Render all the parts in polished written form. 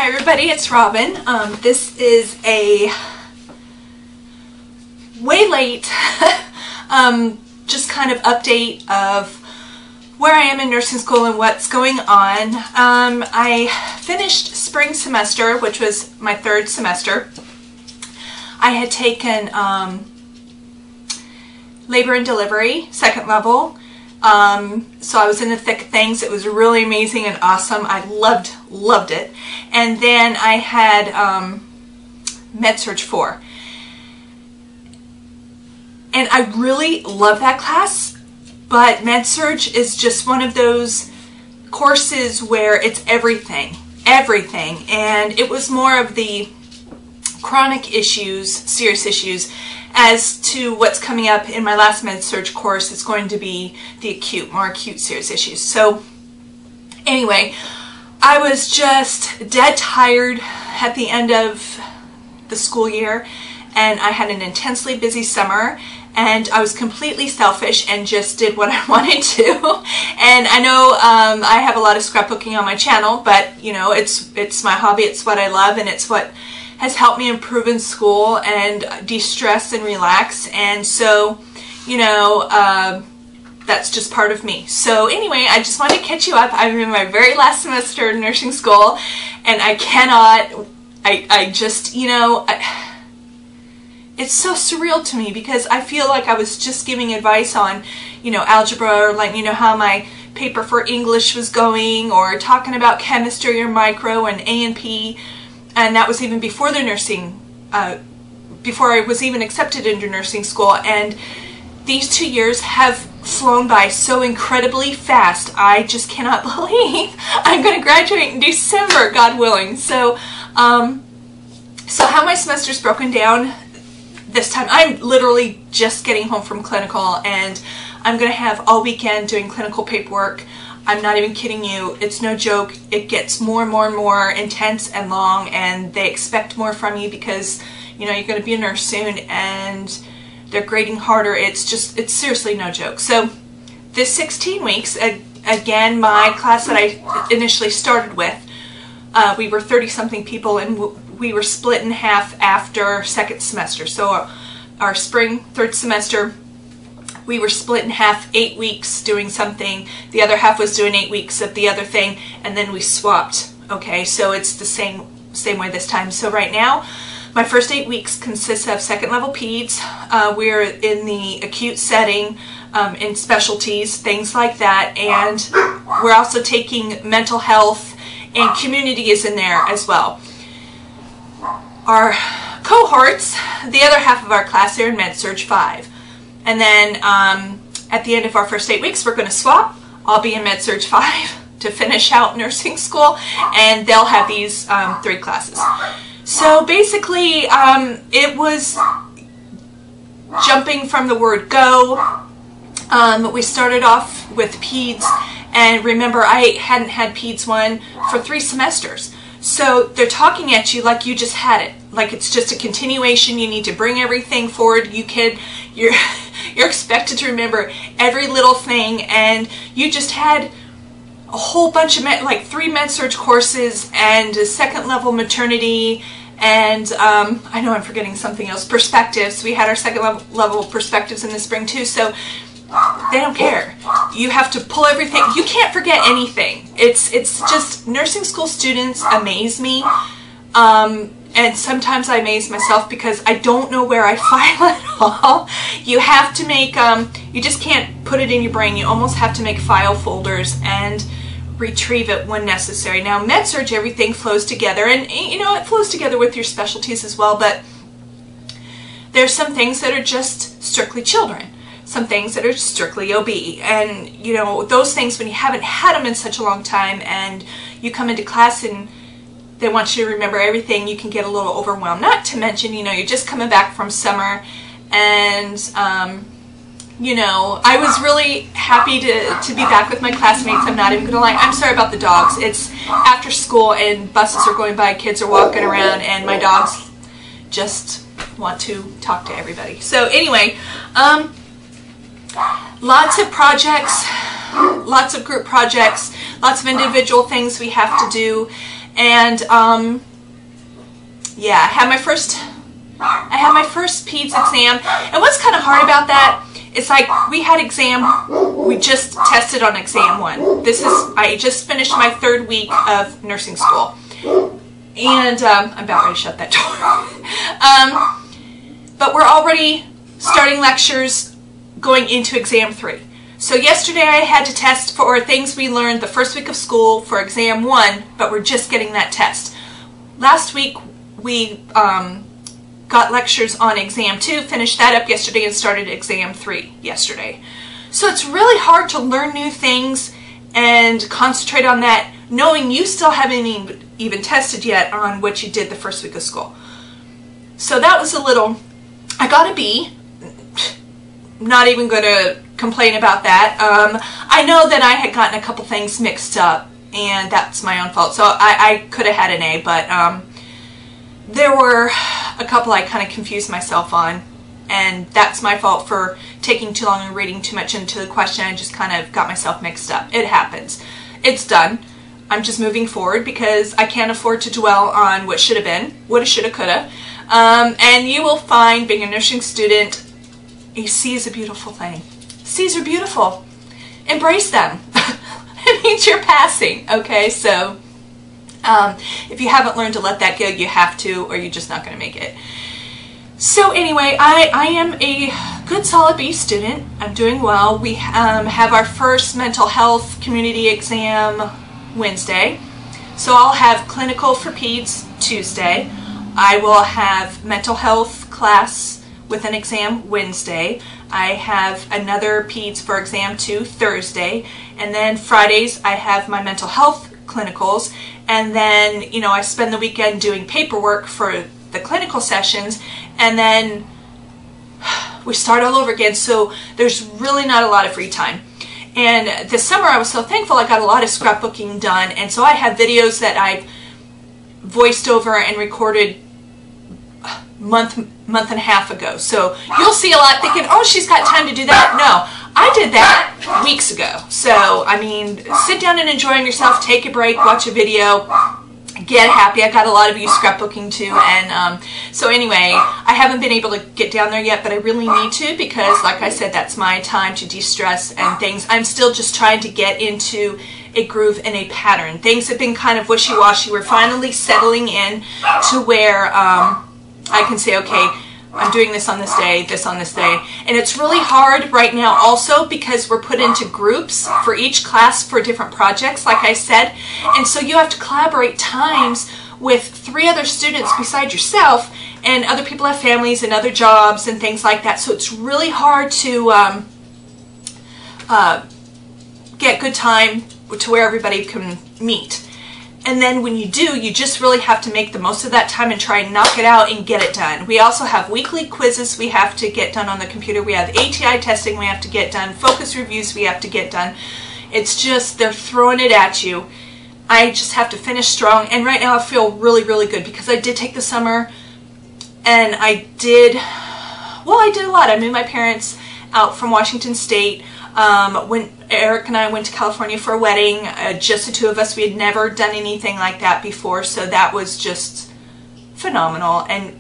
Hi everybody, it's Robin. This is a way late just kind of update of where I am in nursing school and what's going on. I finished spring semester, which was my third semester. I had taken labor and delivery, second level. So I was in the thick of things. It was really amazing and awesome. I loved it. And then I had Med-Surg 4. And I really love that class, but Med-Surg is just one of those courses where it's everything. And it was more of the chronic issues, serious issues. As to what's coming up in my last Med-Surg course, it's going to be the acute, more acute serious issues. So anyway, I was just dead tired at the end of the school year, and I had an intensely busy summer, and I was completely selfish and just did what I wanted to. And I know I have a lot of scrapbooking on my channel, but you know, it's my hobby, it's what I love, and it's what has helped me improve in school and de-stress and relax. And so, you know, that's just part of me. So anyway, I just wanted to catch you up. I'm in my very last semester in nursing school, and I cannot, I just, you know, it's so surreal to me because I feel like I was just giving advice on, you know, algebra, or like, you know, how my paper for English was going, or talking about chemistry or micro and A&P. And that was even before the nursing, before I was even accepted into nursing school. And these 2 years have flown by so incredibly fast. I just cannot believe I'm going to graduate in December, God willing. So, so how my semester's broken down this time, I'm literally just getting home from clinical, and I'm going to have all weekend doing clinical paperwork. I'm not even kidding you. It's no joke. It gets more and more and more intense and long, and they expect more from you because, you know, you're going to be a nurse soon, and they're grading harder. It's seriously no joke. So this 16 weeks, again, my class that I initially started with, we were 30-something people, and we were split in half after second semester. So our spring third semester, we were split in half, 8 weeks doing something, the other half was doing 8 weeks of the other thing, and then we swapped. Okay, so it's the same way this time. So right now, my first 8 weeks consists of second level peds. We're in the acute setting, in specialties, things like that, and we're also taking mental health, and community is in there as well. Our cohorts, the other half of our class, are in Med-Surg 5. And then at the end of our first 8 weeks, we're going to swap. I'll be in Med-Surg 5 to finish out nursing school, and they'll have these 3 classes. So basically, it was jumping from the word go. We started off with peds, and remember, I hadn't had peds 1 for 3 semesters. So they're talking at you like you just had it, like it's just a continuation. You need to bring everything forward. You're expected to remember every little thing, and you just had a whole bunch of like 3 Med-Surg courses and a second level maternity, and I know I'm forgetting something else. Perspectives. We had our second level perspectives in the spring too. So they don't care. You have to pull everything. You can't forget anything. It's just, nursing school students amaze me. And sometimes I amaze myself because I don't know where I file it all. You have to make, you just can't put it in your brain. You almost have to make file folders and retrieve it when necessary. Now, Med-Surg, everything flows together, and you know, it flows together with your specialties as well, but there's some things that are just strictly children. Some things that are strictly OB, and you know, those things, when you haven't had them in such a long time and you come into class and they want you to remember everything, you can get a little overwhelmed. Not to mention, you know, you're just coming back from summer, and you know, I was really happy to be back with my classmates. I'm not even gonna lie. I'm sorry about the dogs. It's after school and buses are going by, kids are walking around, and my dogs just want to talk to everybody. So anyway, lots of projects, lots of group projects, lots of individual things we have to do, And yeah, I had my first peds exam. And what's kind of hard about that, it's like we just tested on exam 1. I just finished my 3rd week of nursing school. And I'm about ready to shut that door. But we're already starting lectures going into exam 3. So yesterday I had to test for things we learned the first week of school for exam 1, but we're just getting that test. Last week we got lectures on exam 2, finished that up yesterday, and started exam 3 yesterday. So it's really hard to learn new things and concentrate on that, knowing you still haven't even tested yet on what you did the first week of school. So that was a little, I got a B. Not even going to complain about that. I know that I had gotten a couple things mixed up, and that's my own fault. So I could have had an A, but there were a couple I kind of confused myself on, and that's my fault for taking too long and reading too much into the question. I just kind of got myself mixed up. It happens. It's done. I'm just moving forward because I can't afford to dwell on what should have been, woulda, shoulda, coulda. And you will find, being a nursing student, C is a beautiful thing. C's are beautiful. Embrace them. It means you're passing, okay? So if you haven't learned to let that go, you have to, or you're just not going to make it. So anyway, I am a good solid B student. I'm doing well. We have our first mental health community exam Wednesday. So I'll have clinical for peds Tuesday. I will have mental health class with an exam Wednesday. I have another peds for exam 2 Thursday. And then Fridays I have my mental health clinicals. And then, you know, I spend the weekend doing paperwork for the clinical sessions. And then we start all over again. So there's really not a lot of free time. And this summer I was so thankful I got a lot of scrapbooking done. And so I have videos that I've voiced over and recorded month and a half ago. So you'll see a lot thinking, oh, she's got time to do that. No, I did that weeks ago. So, I mean, sit down and enjoy yourself, take a break, watch a video, get happy. I got a lot of you scrapbooking too. And so anyway, I haven't been able to get down there yet, but I really need to because, like I said, that's my time to de-stress and things. I'm still just trying to get into a groove and a pattern. Things have been kind of wishy-washy. We're finally settling in to where I can say, okay, I'm doing this on this day, this on this day. And it's really hard right now also because we're put into groups for each class for different projects, like I said. And so you have to collaborate times with 3 other students besides yourself, and other people have families and other jobs and things like that. So it's really hard to get good time to where everybody can meet. And then when you do, you just really have to make the most of that time and try and knock it out and get it done. We also have weekly quizzes we have to get done on the computer. We have ATI testing we have to get done. Focus reviews we have to get done. It's just, they're throwing it at you. I just have to finish strong. And right now I feel really, really good because I did take the summer and I did a lot. I moved my parents out from Washington State. When Eric and I went to California for a wedding, just the 2 of us. We had never done anything like that before, so that was just phenomenal and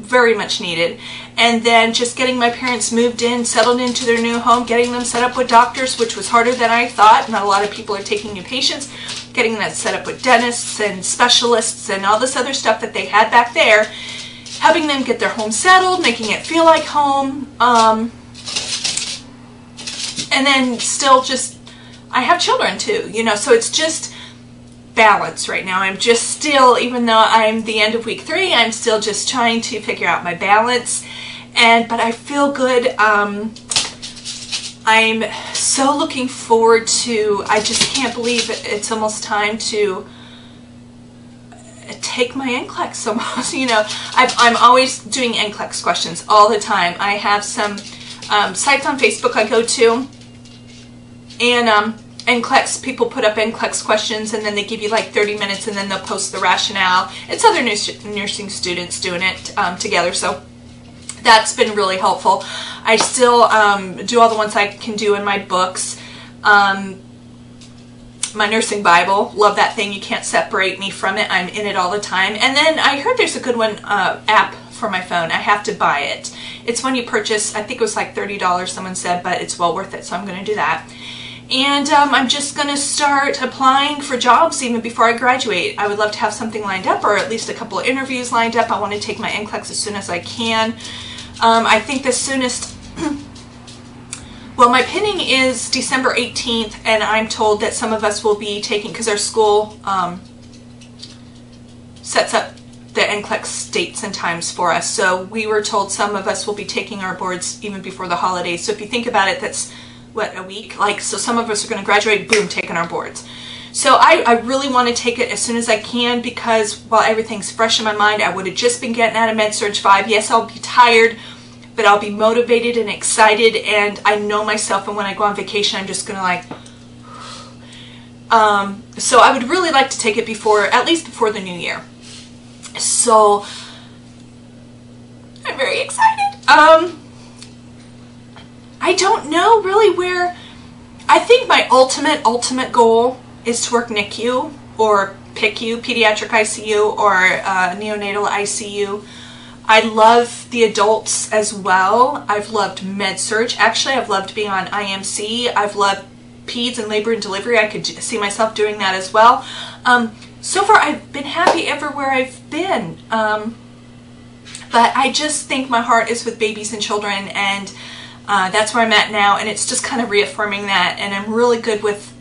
very much needed. And then just getting my parents moved in, settled into their new home, getting them set up with doctors, which was harder than I thought. Not a lot of people are taking new patients. Getting that set up with dentists and specialists and all this other stuff that they had back there. Helping them get their home settled, making it feel like home. And then still just, I have children too, you know, so it's just balance right now. I'm just still, even though I'm the end of week 3, I'm still just trying to figure out my balance. But I feel good. I'm so looking forward to, I just can't believe it's almost time to take my NCLEX almost, you know. I'm always doing NCLEX questions all the time. I have some sites on Facebook I go to, and NCLEX, people put up NCLEX questions and then they give you like 30 minutes and then they'll post the rationale. It's other nursing students doing it together, so that's been really helpful. I still do all the ones I can do in my books. my nursing Bible. Love that thing. You can't separate me from it. I'm in it all the time. And then I heard there's a good one, app for my phone. I have to buy it. It's when you purchase, I think it was like $30, someone said, but it's well worth it, so I'm going to do that. And I'm just going to start applying for jobs even before I graduate. I would love to have something lined up, or at least a couple of interviews lined up. I want to take my NCLEX as soon as I can. I think the soonest, well, my pinning is December 18th, and I'm told that some of us will be taking, because our school sets up the NCLEX dates and times for us. So we were told some of us will be taking our boards even before the holidays. So if you think about it, that's what, a week? Like, so some of us are going to graduate, boom, taking our boards. So I really want to take it as soon as I can, because while everything's fresh in my mind, I would have just been getting out of Med-Surg 5. Yes, I'll be tired, but I'll be motivated and excited, and I know myself, and when I go on vacation, I'm just going to like, so I would really like to take it before, at least before the new year. So I'm very excited. I don't know really where. I think my ultimate goal is to work NICU or PICU, pediatric ICU, or neonatal ICU. I love the adults as well. I've loved Med-Surg. Actually, I've loved being on IMC. I've loved peds and labor and delivery. I could see myself doing that as well. So far, I've been happy everywhere I've been. But I just think my heart is with babies and children, and that's where I'm at now, and it's just kind of reaffirming that. And I'm really good with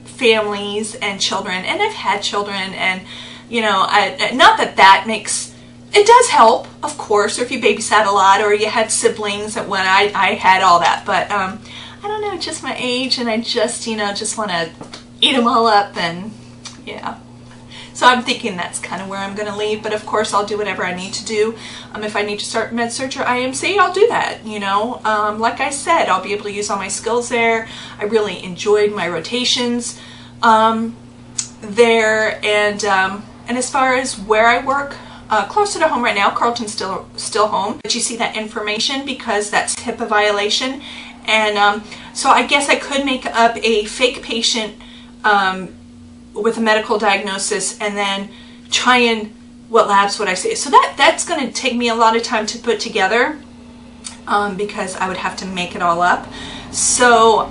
families and children, and I've had children, and you know, not that that makes, it does help, of course, or if you babysat a lot, or you had siblings when I had all that, but I don't know, just my age, and I just, you know, just want to eat them all up, and yeah. So I'm thinking that's kind of where I'm going to leave, but of course I'll do whatever I need to do. If I need to start Med-Surg or IMC, I'll do that, you know. Like I said, I'll be able to use all my skills there. I really enjoyed my rotations there, and as far as where I work, closer to home right now. Carlton's still home, but you see that information because that's HIPAA violation, and so I guess I could make up a fake patient with a medical diagnosis, and then try and, what labs would I say? So that's going to take me a lot of time to put together, because I would have to make it all up. So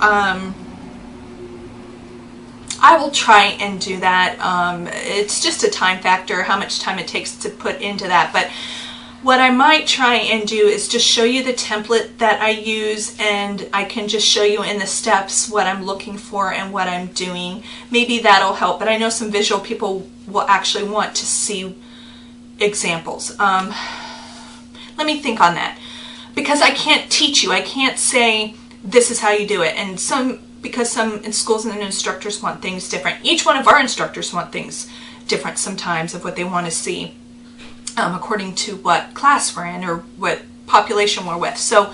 I will try and do that. It's just a time factor, how much time it takes to put into that. But what I might try and do is just show you the template that I use, and I can just show you in the steps what I'm looking for and what I'm doing. Maybe that'll help, but I know some visual people will actually want to see examples. Let me think on that, because I can't teach you. I can't say this is how you do it, and because some in schools and instructors want things different. Each one of our instructors want things different sometimes of what they want to see, according to what class we're in or what population we're with. So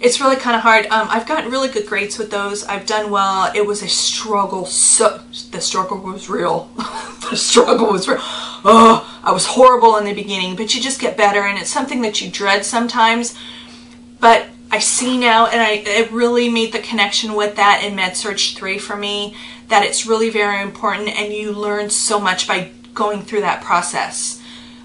it's really kind of hard. I've gotten really good grades with those. I've done well. It was a struggle. So the struggle was real. The struggle was real. Oh, I was horrible in the beginning, but you just get better, and it's something that you dread sometimes. But I see now, and it really made the connection with that in Med-Surg 3 for me, that it's really very important, and you learn so much by going through that process.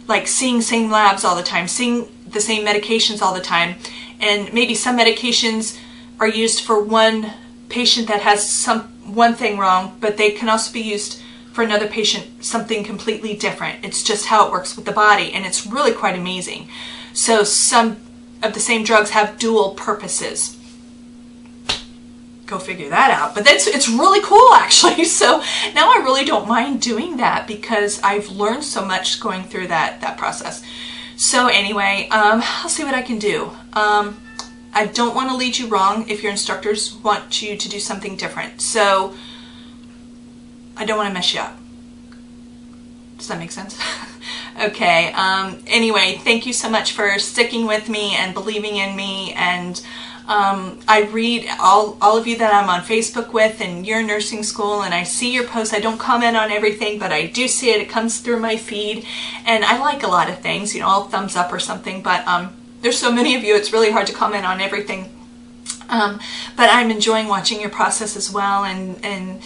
Like seeing same labs all the time, seeing the same medications all the time, and maybe some medications are used for one patient that has one thing wrong, but they can also be used for another patient, something completely different. It's just how it works with the body, and it's really quite amazing. So some of the same drugs have dual purposes. Go figure that out. But it's really cool, actually. So now I really don't mind doing that, because I've learned so much going through that process. So anyway, I'll see what I can do. I don't want to lead you wrong if your instructors want you to do something different. So I don't want to mess you up. Does that make sense? Okay. Anyway, thank you so much for sticking with me and believing in me, and I read all of you that I'm on Facebook with, and you're in nursing school, and I see your posts. I don't comment on everything, but I do see it. It comes through my feed, and I like a lot of things, you know, I'll thumbs up or something, but there's so many of you, it's really hard to comment on everything. But I'm enjoying watching your process as well, and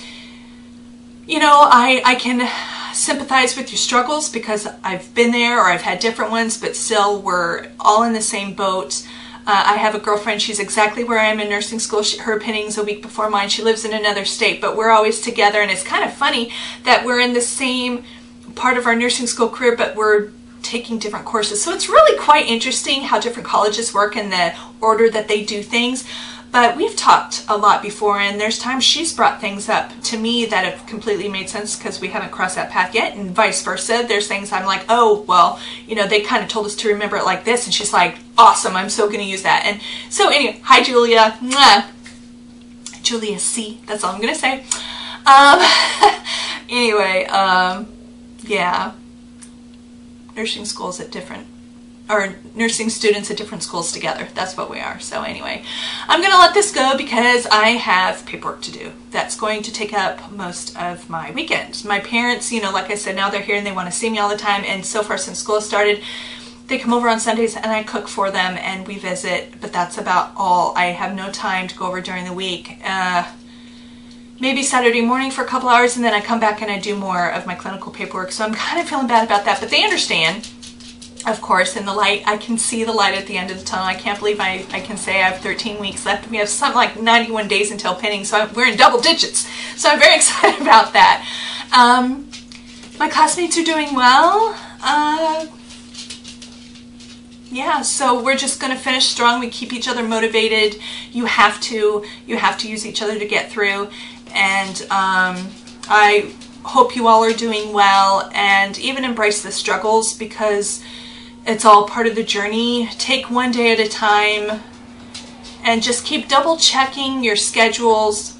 you know, I can sympathize with your struggles because I've been there, or I've had different ones, but still we're all in the same boat. I have a girlfriend, she's exactly where I am in nursing school. Her opening's a week before mine. She lives in another state, but we're always together, and it's kind of funny that we're in the same part of our nursing school career, but we're taking different courses. So it's really quite interesting how different colleges work and the order that they do things. But we've talked a lot before, and there's times she's brought things up to me that have completely made sense because we haven't crossed that path yet, and vice versa. There's things I'm like, oh, well, you know, they kind of told us to remember it like this, and she's like, awesome, I'm so going to use that. And so anyway, hi Julia. Mwah. Julia C, that's all I'm going to say. Anyway, yeah, nursing schools at different, or nursing students at different schools together. That's what we are. So anyway, I'm going to let this go because I have paperwork to do. That's going to take up most of my weekend. My parents, you know, like I said, now they're here and they want to see me all the time. And so far since school started, they come over on Sundays and I cook for them and we visit, but that's about all. I have no time to go over during the week. Maybe Saturday morning for a couple hours, and then I come back and I do more of my clinical paperwork. So I'm kind of feeling bad about that, but they understand. Of course, in the light, I can see the light at the end of the tunnel. I can't believe I can say I have 13 weeks left. We have something like 91 days until pinning, so we're in double digits. So I'm very excited about that. My classmates are doing well. Yeah, so we're just going to finish strong. We keep each other motivated. You have to use each other to get through. And I hope you all are doing well, and even embrace the struggles because it's all part of the journey. Take one day at a time and just keep double checking your schedules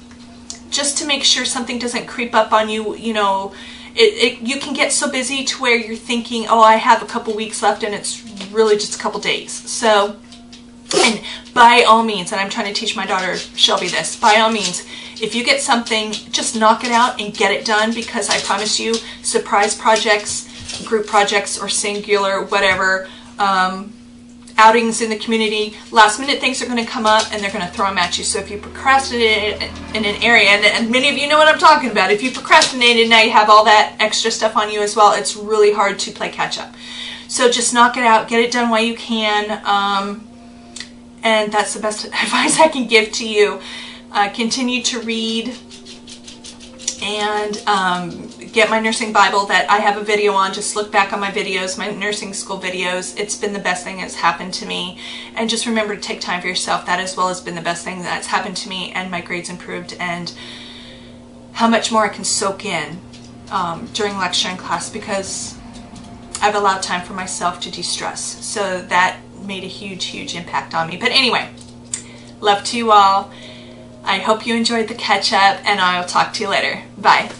just to make sure something doesn't creep up on you. You know, you can get so busy to where you're thinking, oh, I have a couple weeks left, and it's really just a couple days. So, and by all means, and I'm trying to teach my daughter Shelby this, by all means, if you get something, just knock it out and get it done, because I promise you, surprise projects, group projects, or singular, whatever, outings in the community, last minute things are going to come up and they're going to throw them at you. So if you procrastinate in an area, and many of you know what I'm talking about, if you procrastinated, now you have all that extra stuff on you as well, it's really hard to play catch up. So just knock it out, get it done while you can, and that's the best advice I can give to you. Continue to read and get my nursing Bible that I have a video on. Just look back on my videos, my nursing school videos. It's been the best thing that's happened to me. And just remember to take time for yourself. That as well has been the best thing that's happened to me, and my grades improved, and how much more I can soak in during lecture and class, because I've allowed time for myself to de-stress. So that made a huge, huge impact on me. But anyway, love to you all. I hope you enjoyed the catch up, and I'll talk to you later. Bye.